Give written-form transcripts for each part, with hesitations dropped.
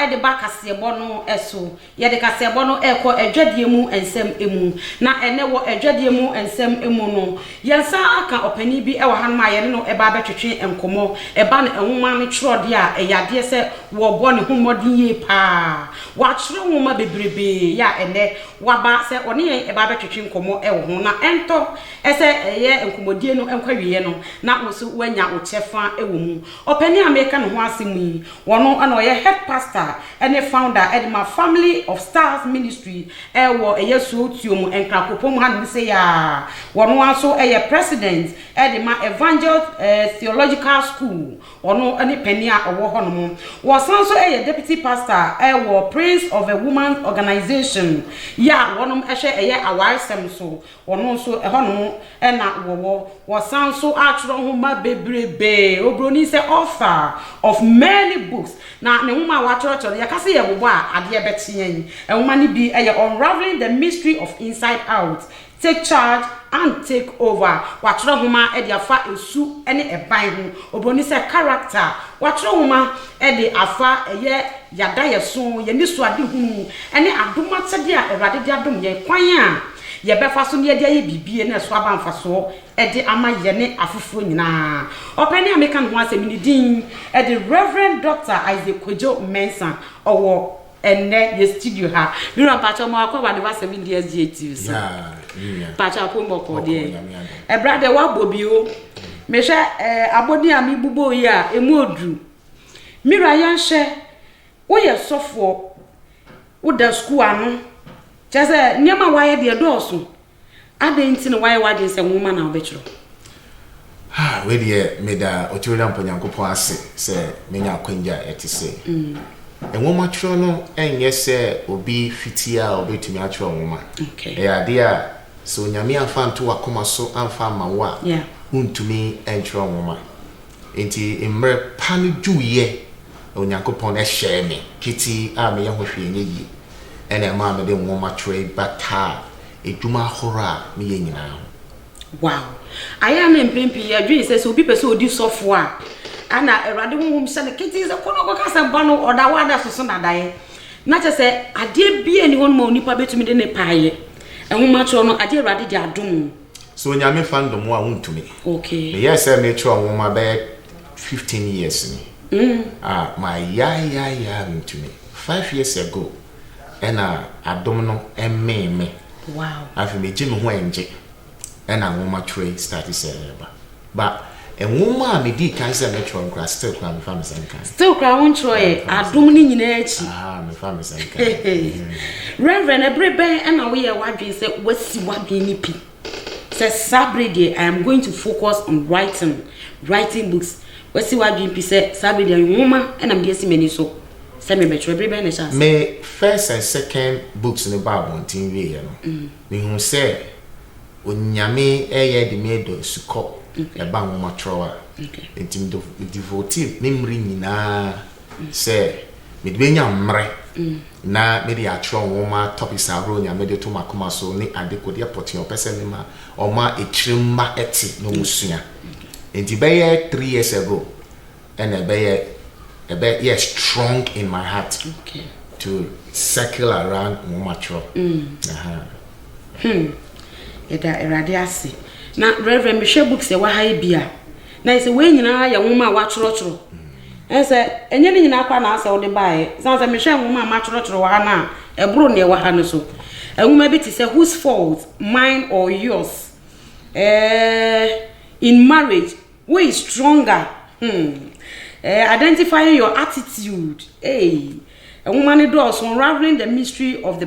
e de ba kasebo no eso ye de kasebo no e ko adwadie mu ensem emu na ene wo adwadie mu ensem emu no yensa aka opani bi e wo han ma ye no e ba betwetwe enkomo e ba na enwoma ne tro de a e yade se wo bo ne homodin ye pa wa tro nwoma bebrebe ya ene wa ba se one ye e ba betwetwe enkomo e wo ho na ento ese ye enkomodie no enkwawiye no na wo so wanya wo chefa e wo mu opani ameka no ho asemu yi wono ana ye head pastor and founder Edma Family of Stars Ministry wo yesu tuomu enkrakopom han se ya wono aso president Edma Evangel Theological School wono ani pani a owo hono wo sanso deputy pastor wo Prince of a Woman Organization ya wono ehwe awaresem so wono so hono na wo sanso atro ho ma bebrebe obroni se author of many books na ne huma wa choro ya kase ye bobo a ade beteyan ehuma ni bi Unraveling the Mystery of Inside Out, Take Charge and Take Over. Watchro huma e de afa esu ene eban ho obroni se character watchro huma e de afa yada yeso ye ni so ade hunu ene adomate de a Ewrade de adom ye kwan a ye befa so ne de aye bibie na so aba mfa so e de ama ye ne afofo nyina opani ameka no asemi ni din e de Reverend Dr. Isaac Kojo Mensah owo enne ye studio ha mira pacha mo akwa de 7 years GT so pacha po mboko de e brother wa bobi o me hwe abodi ami bubo yi a emu odu mira yan hye wo ye sofo wo da school anu chese nyema waye de doso ade nti ne waye wade se nwoma na obechiro we de meda otiwela mponyankopon ase se menya akwanja etise enwoma chiro no enye se obi fitia obetumi achiro nwoma ade a so nyame afa nto akoma so amfa mawa untumi enchiro nwoma enti emre panu juye onyankopon e share me kiti a me yehwehwe enyi ene ma me de nwoma chiro bata eduma hora me ye nyina wow aya na mpempi ya dwi se obi pese odi sofo a ana Ewrade honhom se ne kiti se kono ko kasa ba no oda wada soso na dae na che se ade bia ni honma onipa betumi de ne paaye enhoma cho no ade Ewrade de adom so nyame fandom a wuntumi okay me yes say me cho honma be 15 years ni my ya wuntumi 5 years ago ena adom no emmeme wow afi me jimi ho enje ena nwoma tray start sereba ba enwoma me di kan se me tro nkra still kwa me fam senka still kwa won troye adom ni nyina achi me fam senka Reverend Ebrebe ena we ye wadwen se wasi wadwen ni pi say Saturday I am going to focus on writing books wasi wadwen pi say Saturday nwoma ena me esi mani so say me betro Ebrebe na chance me first and second books in the Bible tin we ye no me hu say onyame eye de me do suko e ba nwoma trowa entim do devote memri nyina say me de benya mre na me de atro nwoma topics agro nyame de to makoma so ni adekode apotin opese me ma o ma ekirima eti no musua enti be ye 3 years ago and be yes strong in my heart to circle around nwoma tro eda Ewrade ase na Reverend me share books e wa ha bia na ise we nyina ya nwoma wa choro ese enye ni nyina kwa na ase wo de bae sanse me share nwoma ma choro wa ha na ebro ne wa ha no so enwoma bi ti say whose fault mine or yours in marriage who is stronger identifying your attitude enwoma ne doors unraveling the mystery of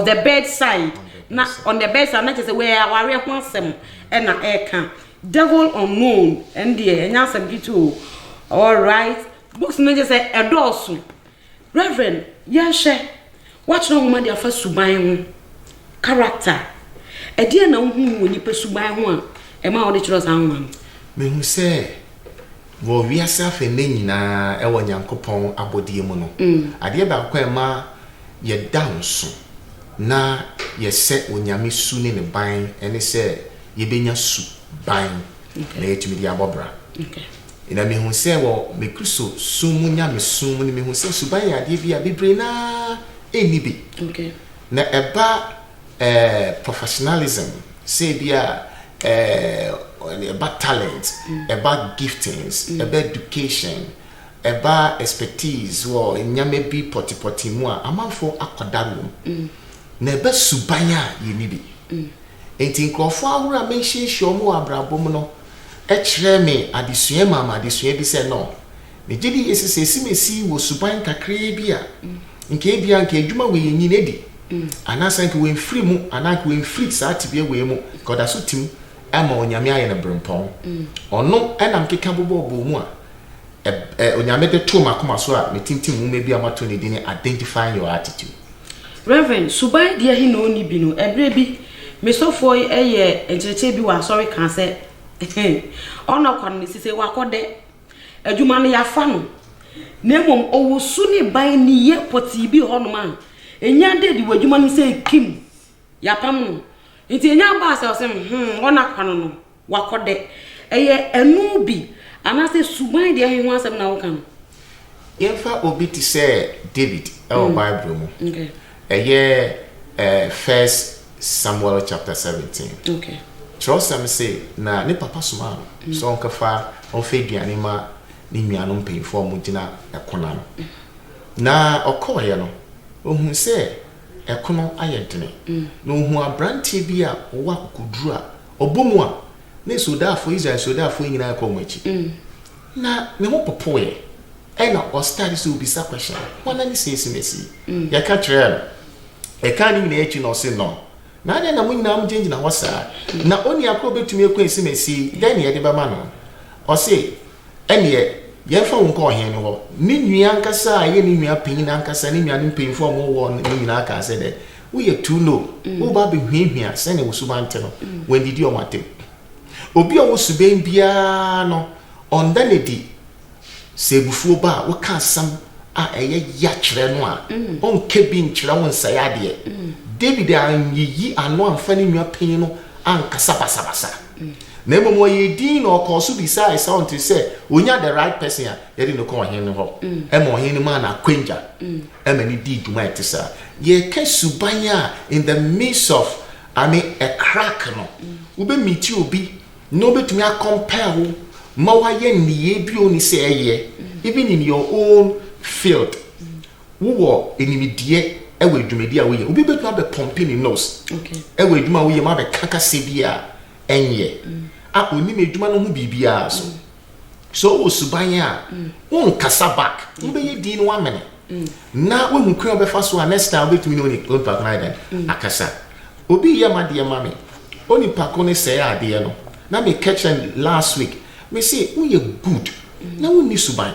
the bedside na on the bedside na just where ware ho asem e na eka devil unknown and the enya asem gitu all right books no just say edosu Reverend yehwe watch no woman dia fa suban ho character e dia na hu woni pa suban ho a e ma wo de chiro san ho me hu say wo wiasa fe ne nyina e wo nyankopon abodie mu no ade ba kwa e ma ye danso na yese onyame su ne ban ene se ye benya su ban na yetumi dia bobra ina me hu se wo me kristo sumu nya me sumu ni me hu se suban ya de bia bebre na eni bi okay na eba professionalism say bia about talent about giftings about education about expertise wo nyame bi potipoti mu a amanfo akodaro na eba suban ya ye ni bi enti nkrofo ahura menhyehyɛ mu abrabom no ekire me adesua mama adesua bi se no me gidi esisi mesi wo suban kakra bi a nke bia nke adwuma we yin na di anasa nke we mfiri mu anaka we mfiri saa tibia we mu koda so tim ama onyame aye na brempon ono enam keka bobo mu a onyame de to makoma so a metintim mu me bia mato ne dini identifying your attitude. Reverend suban dia hi no ni bi no ebre bi mesofo eye encheche bi wa sorry kan se ono kon ni sise wa kode adwuma no ya fa no nemom owusu ni ban ni ye poti bi ho no ma enya de di wadwuma ni se kim ya pam no nti enya ba se o se ona kwano no wa kode eye enu bi anase suban de hi ho asem na wo kan Yemfa obi ti say David our Bible mu okay eye first Samuel chapter 17 okay trust am say na ne papa suma so on kafa on fe duane ma ni nuanom payfo mu gina ekona no na okoye no ohun se ekono ayedene na ohun abrante bi a wo akuduru a obomu a na sodafo Israel sodafo nyina akomachi na me ho popoye na o study so bi sa question wana ni sesi mesi ya ka kire e kan ni na echi no se no na ade na munyina am jenji na hosa na oni akọ betumi ekwensi mesi den ye de ba ma no o se ene ye fa won ko hen ho ni nua nkasa ye ni nua pin na nkasa ni nua ni pin fo mo wo ni nyina aka se de wo ye too low wo ba be hwehwia se ne wo suba nte no when did you want obi o wo suben bia no onda ne di se bufuo ba wo ka sam a eye ya kire no a on kebi nkire won sayade David anyi ano amfani nwa pin no ankasa basabasa na emomo ye din no koso bisa I sound to say onya the right person a ye no ko hin no ho e mo hin ma na kwenja e ma ni di duma etisa ye ka subanya in the midst of a crack no wo be meet obi no betumi a compare wo ma wa ye niye bi oni se eye even in your own field wo wo enimidie ewe dwumedi a wo ye obi betu abe pumping in nose okay ewe dwuma wo ye ma be kaka se bia enye a oni me dwuma no hu bibia so osuban a won kasa back wo be ye din no amene na wo hu kwan obefa so a next time betu mi no ni clone park night akasa obi ye ma de ma me oni park on say ade no na me catch last week me say wo ye good na wo ni suban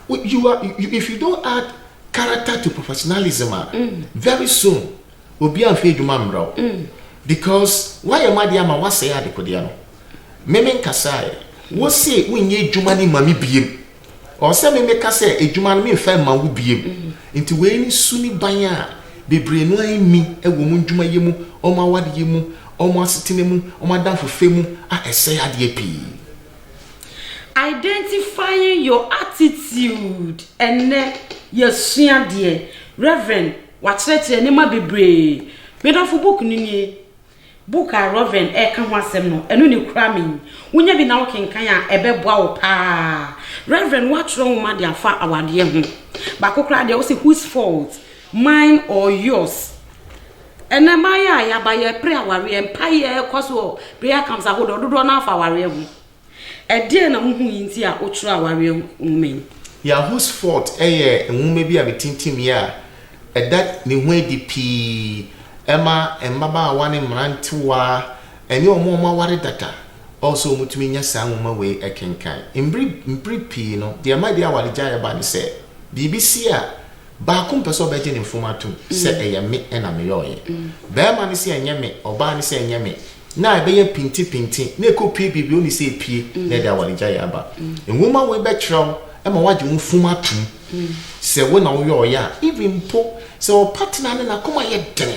you are if you don't add character to professionalism very soon obi an fe dwuma mraw because why am I ma wa say adekodia no meme nkasa wo say wonye dwuma ni mami biem o say meme kasa edwuma no me fa ma wo biem nti we ni suni ban a bebre no ami ewo mu dwuma yemu o ma wade yemu o ma setene mu o ma danfo femu a ese ade pi identifying your attitude and yesua de Reverend wachete ne ma bebre me don fo book ni book a Reverend e ka ho asem no eno ne kura me wonya bi na wo kenkan a ebeboa wo pa Reverend watchro wo ma de afa awade ho ba kokra de wo say whose fault mine or yours ene maya ya ba ye pre aware empire kwaso prayer comes a hold ododo na afa aware ho e na hu yinti a otro aware men ya whose fault enwume bi a betintim ya that ni hu edi ema embaba wane mrantewa eni omo ware data also mutumi nya sa nwoma we ekenkan imbri pi no de ma de awale gya ba ni se BBC a ba ko mpeso be je ni informatum se me na me yoye ba ma ni se enye me oba ni se enye me na ebe ye pinti na ekopie bibi oni se pie na de awale gya ba enwoma we be kyerɛw ema waje mfumatum se we na wo yoya even po se o partner na koma ye dene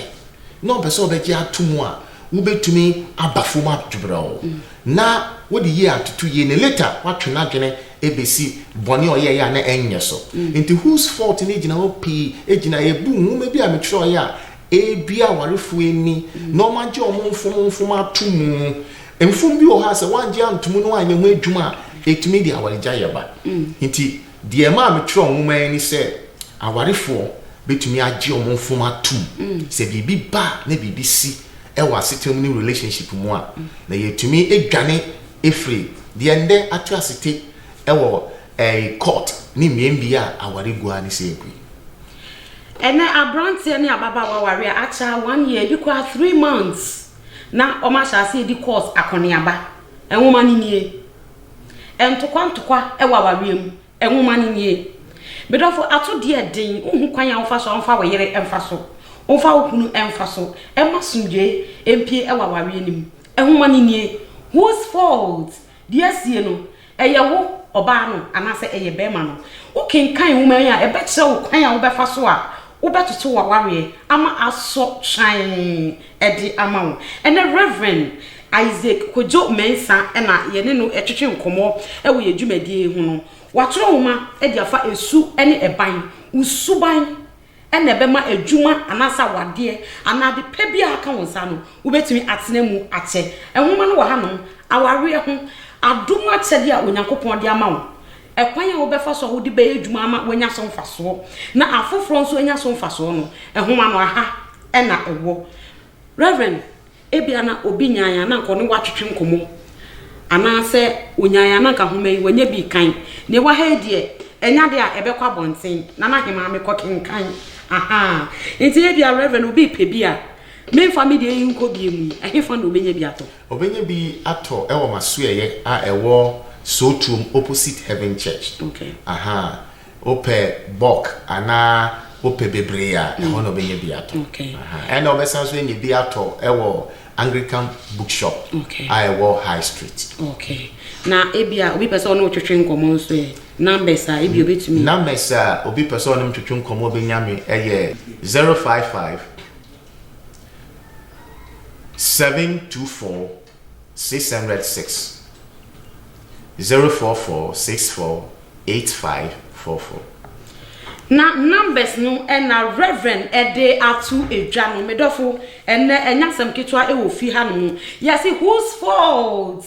no beso be gya atumu a wo betumi abafuma dwubrawo na what the year to 2 years later what to not gene ABC boni or ya na enye so into whose fault in ejina opi ejina ebu maybe am try ya e bia warefu eni normal je omfom atumu emfum bi o ha se wanje antumu no anye ho adwuma etumi dia wareja yeba nti de ma am try onwuma eni se awarefo betumi age omfom atum se bibi ba na bibi si e wa setem ni relationship mu a na yetumi edwane efri de ende atrasite e wo court ni miembia awaregua ni se ekwi ene abrantie ni ababa waware acha 1 year bi kwa 3 months na o ma sha se di course akoniaba enwoma ni nie entokwa e waware mu enwoma ni nie bedofo ato de den uhu kwan ya ofa so onfa wo yere emfa so onfa okunu emfa so emasundwe empie e waware nim enwoma ni nie whose fault dia sie no eyewo oba no anase eye bema no ukenkan woman ya ebe kire wo kwan ya wo befa so a wo betoto waware ama aso shine edi ama wo ene Reverend Isaac Kojo Mensa na ye ne no etwetwe nkomo e wo yedwumadie hu no watoro homa e dia fa esu ene eban usuban ene ebema adwuma anasa wade anade pa bia aka wonsa no wo betumi atena mu ache ehoma no wo ha no aware ho aduma chede a onyankopon de ama wo ekwan ya wo befa so wo de be adwuma ama wonya so mfaso na afoforo nso anya so mfaso no ehoma no aha ena ewo Reverend ebia na obi nyaaya na nko ne watwetwe nkomo anase onyaaya na nka homa yi wanya bi kan ne wa ha die enya de a ebekwa bonten na na hema me kokenkan aha enti ebia Reverend obi pebia me family yi nko bi emu ahefa na obenya bi ato ewo masueye a ewo Sotrum opposite Heaven Church okay aha ope bok ana ope bebrea e hono obenya bi ato okay aha and obesanso enye bi ato ewo Anglican bookshop okay ewo High Street okay na ebia obi person no twetwe nkomo nso numbers a ebia obetumi numbers a obi person no twetwe nkomo benyame eye 055 724 606 044648544 na numbers no na Reverend ede atu edwa no medofo enne enyasem ketwa e wo fi ha no yes whose fault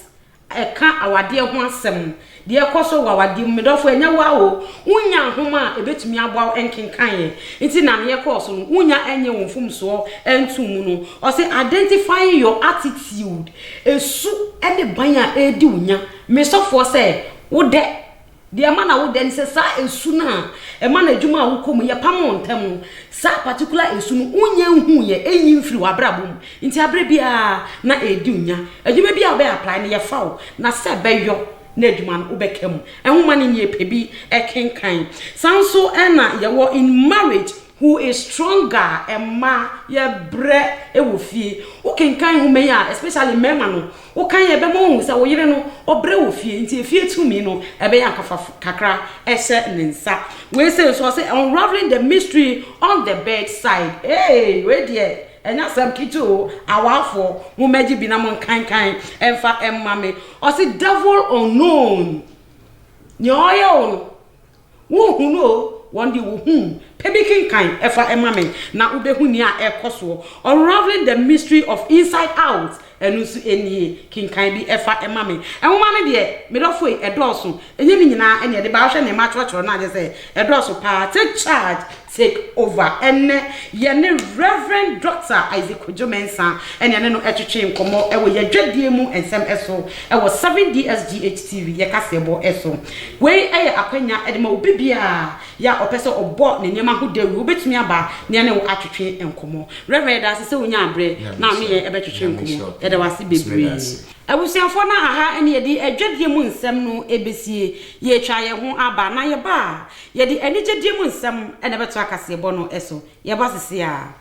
eka awade ho asem de ekoso wawade medofo enya wa o unya homa ebetumi abo enkenkan ye nti na ye course no unya enye wonfum so entum no o say identifying your attitude esu ene banya edi unya mesofo say wo de de ma na wo de nse sa esu na e ma na adwuma wo kom ye pam ntem sa particular esu no unya hu ye enyi mfiri wabrabom nti abre bia na edi unya adwuma bia wo be apply na ye fawo na se beyo na adwuma no ubekam ehuma ne nye pebi ekenkan sanso na ye wo in marriage who is stronger emma ye bre ewofie ukenkan hu me ya especially mema no ukan ye be mo hu sa wo yire no obre wofie nti efie tumi no ebe ya kakra ese nensa we say so say unraveling the mystery on the bedside hey we there enya sam kitu awafo mo meji bi na mo kankan emfa emma me o say devil unknown nyoyo wo hu no one day wo hu pebikin kan efa emame na ubehu ni a ekoso unraveling the mystery of inside out enusu enie kinkan bi efa emame enwoma ne de medofo edoso enye ni nyina ene de ba hwe ne ma chocho na je say edoso pa take charge take over enne ye ne Reverend Dr. Isaac Kojo Mensa ene ne no etwetwe nkomo ewo ye dwadie mu ensem eso ewo 7DSGH TV ye kasebo eso we eye akwanya edema obibia ya opese obo ne nyema ho dawu obetumi aba ne ne wo atwetwe nkomo Reverend asese onya abre na me ye ebetwetwe nkomo ede wase bebre abusiafo na aha ene ye di adwadie mu nsem no ebesie ye twa ye ho aba na ye ba ye di enigedie mu nsem ene beto akasebo no eso ye ba sese a